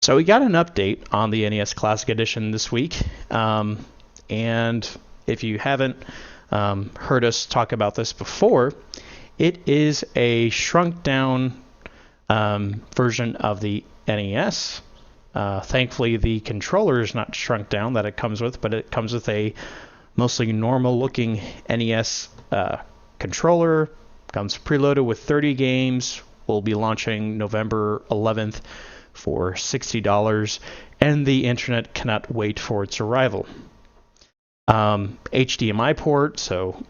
So we got an update on the NES Classic Edition this week, and if you haven't heard us talk about this before, it is a shrunk down version of the NES. Thankfully, the controller is not shrunk down that it comes with, but it comes with a mostly normal-looking NES controller. Comes preloaded with 30 games. We'll be launching November 11th for $60, and the internet cannot wait for its arrival. HDMI port, so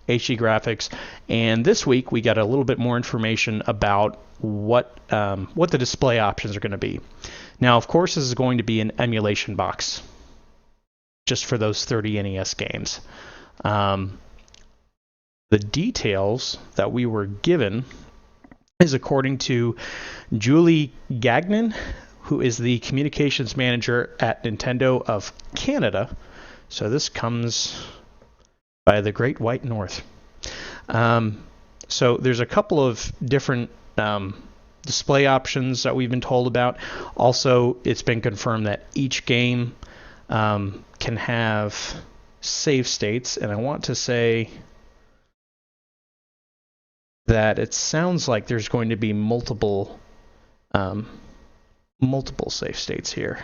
HD graphics, and this week we got a little bit more information about what the display options are going to be. Now, of course, this is going to be an emulation box, just for those 30 NES games. The details that we were given is according to Julie Gagnon, who is the communications manager at Nintendo of Canada. So this comes by the Great White North. So there's a couple of different display options that we've been told about. Also, it's been confirmed that each game can have save states, and I want to say that it sounds like there's going to be multiple save states here.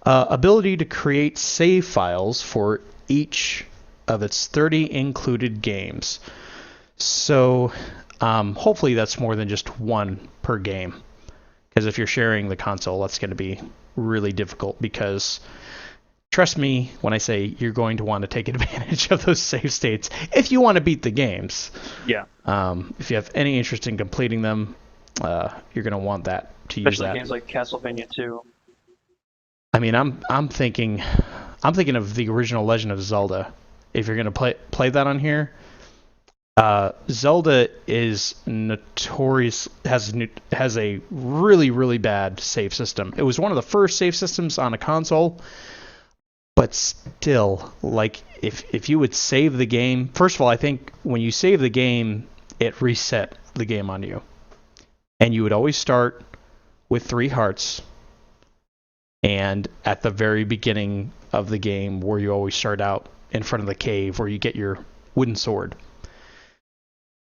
Ability to create save files for each of its 30 included games. So hopefully that's more than just one per game, because if you're sharing the console, that's going to be really difficult, because trust me when I say you're going to want to take advantage of those save states if you want to beat the games. Yeah. If you have any interest in completing them, you're going to want that to use that. Especially games like Castlevania 2. I mean, I'm thinking of the original Legend of Zelda. If you're going to play that on here, Zelda is notorious, has a really bad save system. It was one of the first save systems on a console. But still, like, if you would save the game, first of all, I think when you save the game, it reset the game on you. And you would always start with 3 hearts. And at the very beginning of the game, where you always start out in front of the cave where you get your wooden sword,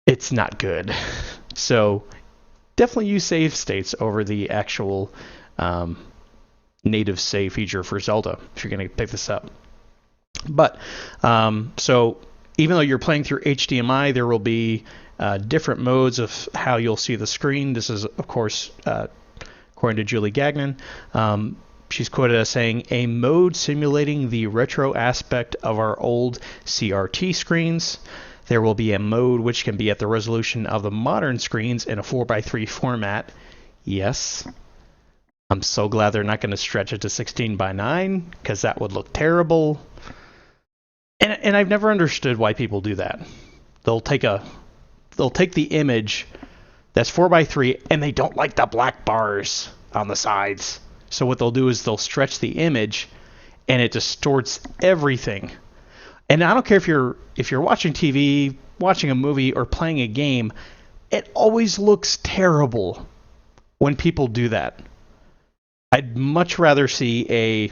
it's not good. So definitely use save states over the actual native save feature for Zelda if you're going to pick this up. But so even though you're playing through HDMI, there will be different modes of how you'll see the screen. This is, of course, according to Julie Gagnon. She's quoted as saying, "A mode simulating the retro aspect of our old CRT screens. There will be a mode which can be at the resolution of the modern screens in a 4:3 format." Yes. I'm so glad they're not going to stretch it to 16:9, because that would look terrible. And I've never understood why people do that. They'll take the image that's 4:3 and they don't like the black bars on the sides. So what they'll do is they'll stretch the image and it distorts everything. And I don't care if you're watching TV, watching a movie, or playing a game, it always looks terrible when people do that. I'd much rather see a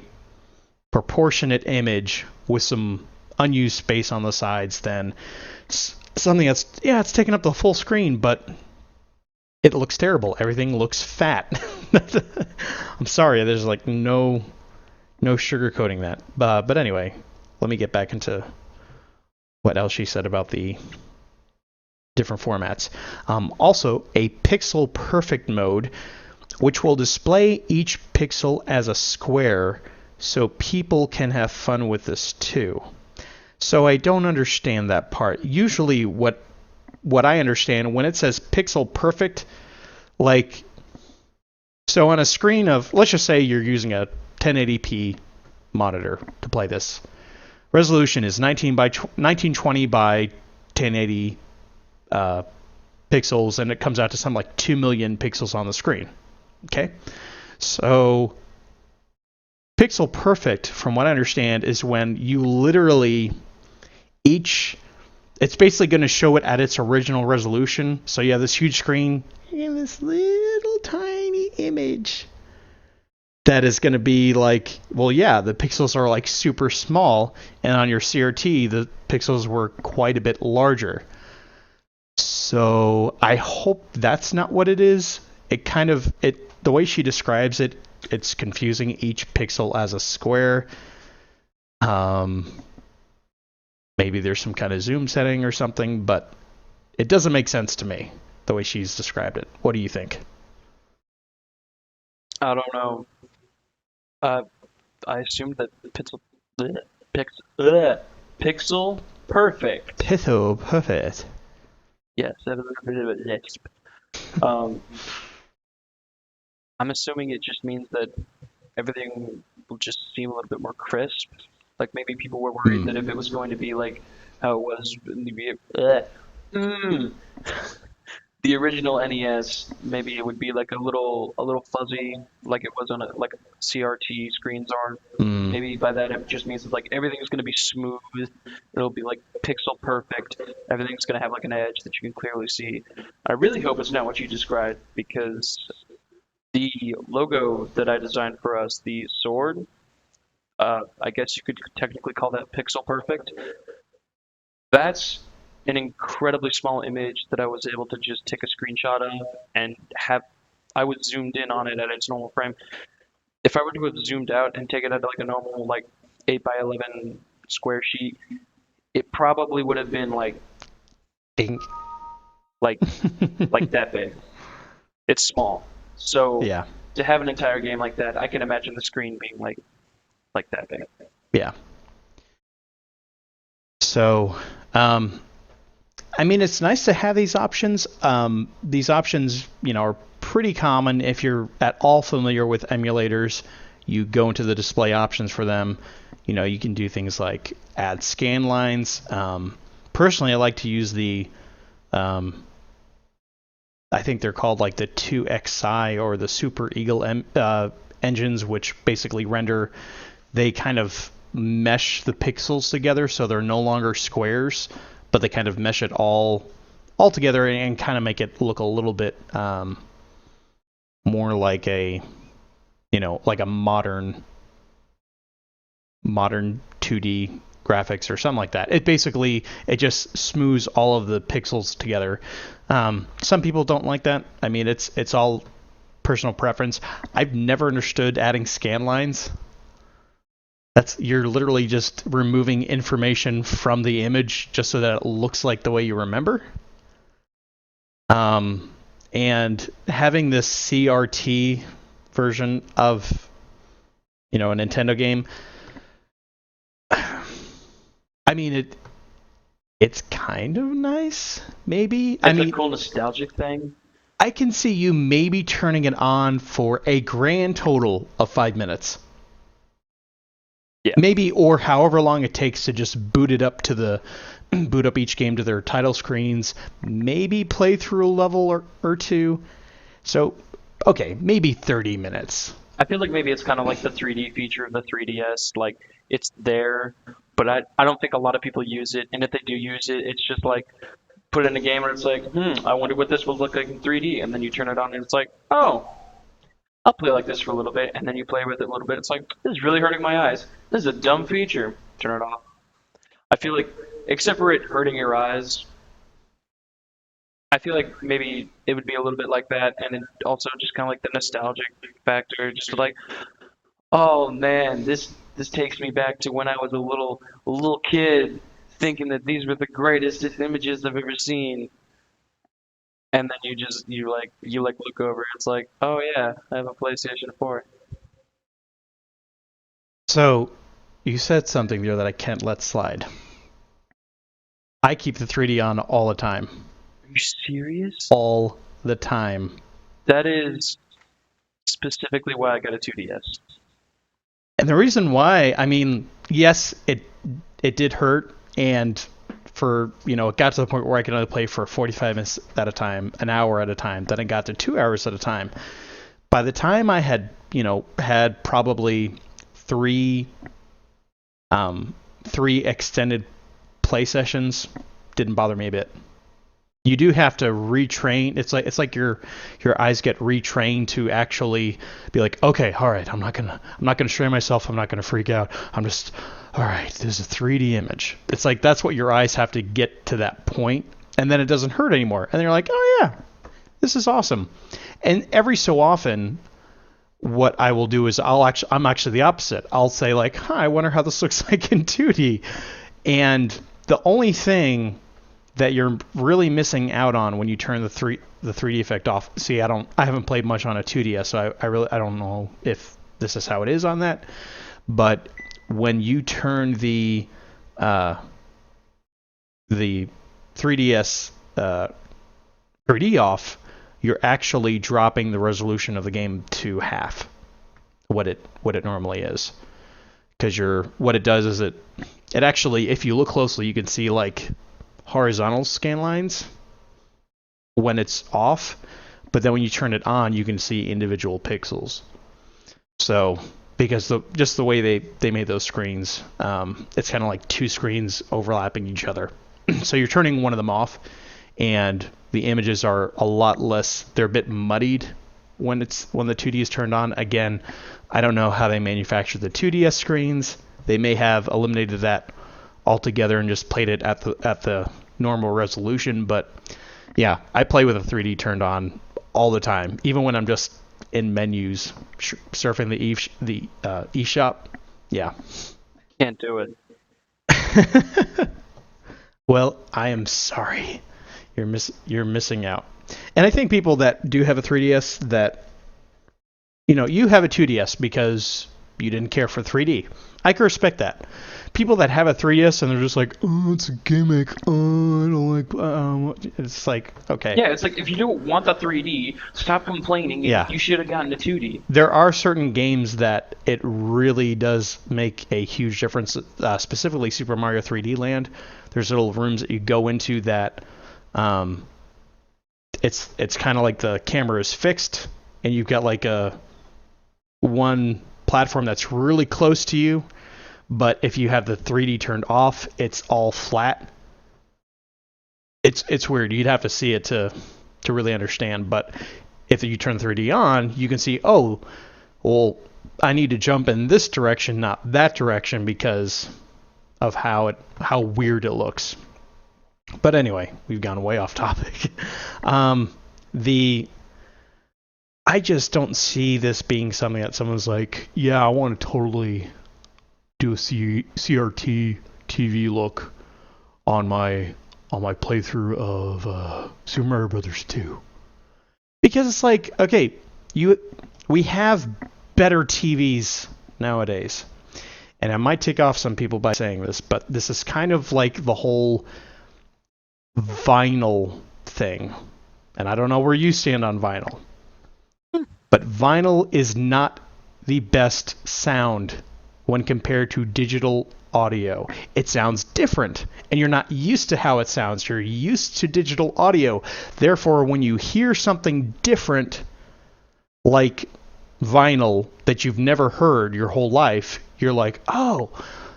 proportionate image with some unused space on the sides than something that's, it's taking up the full screen, but it looks terrible. Everything looks fat. I'm sorry, there's like no sugarcoating that. But anyway, let me get back into what else she said about the different formats. Also, a pixel perfect mode, which will display each pixel as a square so people can have fun with this too. So I don't understand that part. Usually what I understand when it says pixel perfect, like, so on a screen of, let's just say you're using a 1080p monitor to play this. Resolution is 1920 by 1080 pixels, and it comes out to something like 2 million pixels on the screen. Okay, so pixel perfect, from what I understand, is when you literally, each it's basically going to show it at its original resolution. So you have this huge screen and this little tiny image that is going to be like, well, yeah, the pixels are like super small, and on your CRT, the pixels were quite a bit larger. So I hope that's not what it is. The way she describes it, it's confusing each pixel as a square. Maybe there's some kind of zoom setting or something, but it doesn't make sense to me the way she's described it. What do you think? I don't know. I assumed that pixel perfect. Pitho perfect. Yes, that was a bit of a lisp. Um, I'm assuming it just means that everything will just seem a little bit more crisp. Like maybe people were worried that if it was going to be like how it was in the original NES, maybe it would be like a little fuzzy, like it was on like CRT screens are. Mm. Maybe by that it just means that like everything's going to be smooth. It'll be like pixel perfect. Everything's going to have like an edge that you can clearly see. I really hope it's not what you described because the logo that I designed for us, the sword, I guess you could technically call that pixel perfect. That's an incredibly small image that I was able to just take a screenshot of and have. I was zoomed in on it at its normal frame. If I were to have zoomed out and taken it at like a normal like 8 by 11 square sheet, it probably would have been Ding. like like that big. It's small. So Yeah. to have an entire game like that, I can imagine the screen being like that big. Yeah. So, I mean, it's nice to have these options. These options, are pretty common if you're at all familiar with emulators. You go into the display options for them. You can do things like add scan lines. Personally, I like to use I think they're called like the 2XI or the Super Eagle engines, which basically they kind of mesh the pixels together so they're no longer squares, but they kind of mesh it all together and kind of make it look a little bit more like like a modern 2D graphics or something like that. It just smooths all of the pixels together. Some people don't like that. I mean, it's all personal preference. I've never understood adding scan lines. You're literally just removing information from the image just so that it looks like the way you remember. And having this CRT version of a Nintendo game, I mean it's kind of nice, maybe. It's a cool nostalgic thing. I can see you maybe turning it on for a grand total of 5 minutes. Yeah. Maybe, or however long it takes to just boot up each game to their title screens, maybe play through a level or two. So, okay, maybe 30 minutes. I feel like maybe it's kind of like the 3D feature of the 3DS. Like, it's there, but I don't think a lot of people use it. And if they do use it, it's just like, put it in a game and it's like, I wonder what this will look like in 3D. And then you turn it on and it's like, oh, I'll play like this for a little bit. And then you play with it a little bit. It's like, this is really hurting my eyes. This is a dumb feature. Turn it off. I feel like, except for it hurting your eyes, I feel like maybe it would be a little bit like that, and then also just kind of like the nostalgic factor, just like, oh man, this takes me back to when I was a little kid, thinking that these were the greatest images I've ever seen, and then you look over, it's like, oh yeah, I have a PlayStation 4. So, you said something there that I can't let slide. I keep the 3D on all the time. Are you serious? All the time. That is specifically why I got a 2DS. And the reason why, I mean, yes, it did hurt, and it got to the point where I could only play for 45 minutes at a time, an hour at a time. Then it got to 2 hours at a time. By the time I had probably three extended play sessions, didn't bother me a bit. You do have to retrain. It's like your eyes get retrained to actually be like, okay, all right, I'm not gonna strain myself. I'm not gonna freak out. I'm just, all right, there's a 3D image. It's like that's what your eyes have to get to that point, and then it doesn't hurt anymore. And you're like, oh yeah, this is awesome. And every so often, what I will do is I'm actually the opposite. I'll say like, huh, I wonder how this looks like in 2D. And the only thing that you're really missing out on when you turn the 3D effect off. See, I haven't played much on a 2DS, so I don't know if this is how it is on that. But when you turn the 3DS 3D off, you're actually dropping the resolution of the game to half what it normally is. Because what it does is it actually, if you look closely, you can see like horizontal scan lines when it's off, but then when you turn it on, you can see individual pixels. So because just the way they made those screens, it's kind of like two screens overlapping each other. So you're turning one of them off, and the images are a lot less. They're a bit muddied when the 2D is turned on. Again, I don't know how they manufactured the 2DS screens. They may have eliminated that altogether and just played it at the normal resolution. But yeah, I play with a 3D turned on all the time, even when I'm just in menus surfing the eShop. Yeah, Can't do it. Well, I am sorry. You're missing out. And I think people that do have a 3DS that, you have a 2DS because you didn't care for 3D. I can respect that. People that have a 3DS and they're just like, oh, it's a gimmick. Oh, I don't like. It's like, okay. Yeah, it's like if you don't want the 3D, stop complaining. Yeah. You should have gotten the 2D. There are certain games that it really does make a huge difference. Specifically, Super Mario 3D Land. There's little rooms that you go into that. It's kind of like the camera is fixed, and you've got like one platform that's really close to you, but if you have the 3D turned off, it's all flat. It's weird. You'd have to see it to really understand. But if you turn 3D on, you can see, oh, well, I need to jump in this direction, not that direction, because of how weird it looks. But anyway, we've gone way off topic. I just don't see this being something that someone's like, yeah, I want to totally do a CRT TV look on my playthrough of Super Mario Brothers 2. Because it's like, okay, we have better TVs nowadays. And I might tick off some people by saying this, but this is kind of like the whole vinyl thing. And I don't know where you stand on vinyl. But vinyl is not the best sound when compared to digital audio. It sounds different, and you're not used to how it sounds. You're used to digital audio. Therefore, when you hear something different, like vinyl, that you've never heard your whole life, you're like, oh,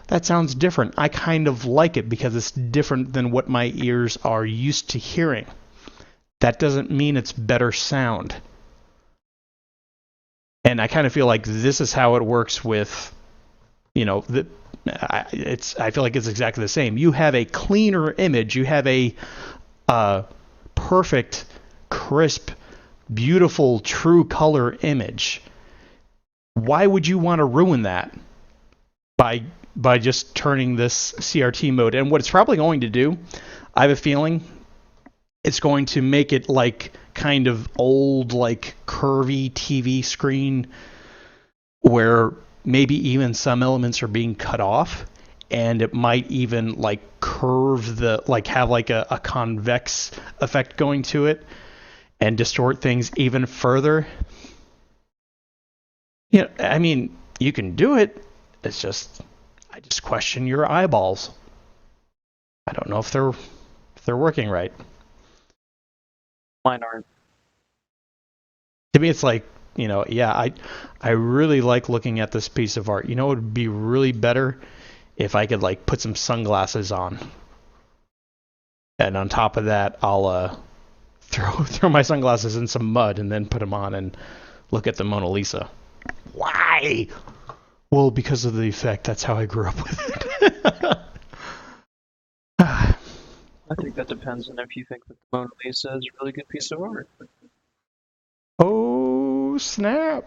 that sounds different. I kind of like it because it's different than what my ears are used to hearing. That doesn't mean it's better sound. And I kind of feel like this is how it works with, I feel like it's exactly the same. You have a cleaner image. You have a perfect, crisp, beautiful, true color image. Why would you want to ruin that by just turning this CRT mode? And what it's probably going to do, I have a feeling, it's going to make it like kind of old, like curvy TV screen where maybe even some elements are being cut off, and it might even like curve have like a convex effect going to it and distort things even further. I mean, you can do it. It's just, I just question your eyeballs. I don't know if they're working right. Mine aren't. To me, it's like, yeah, I really like looking at this piece of art. It would be really better if I could like put some sunglasses on And on top of that, I'll throw my sunglasses in some mud and then put them on and look at the Mona Lisa. Why? Well, because of the effect. That's how I grew up with it. I think that depends on if you think that the Mona Lisa is a really good piece of art. Oh, snap.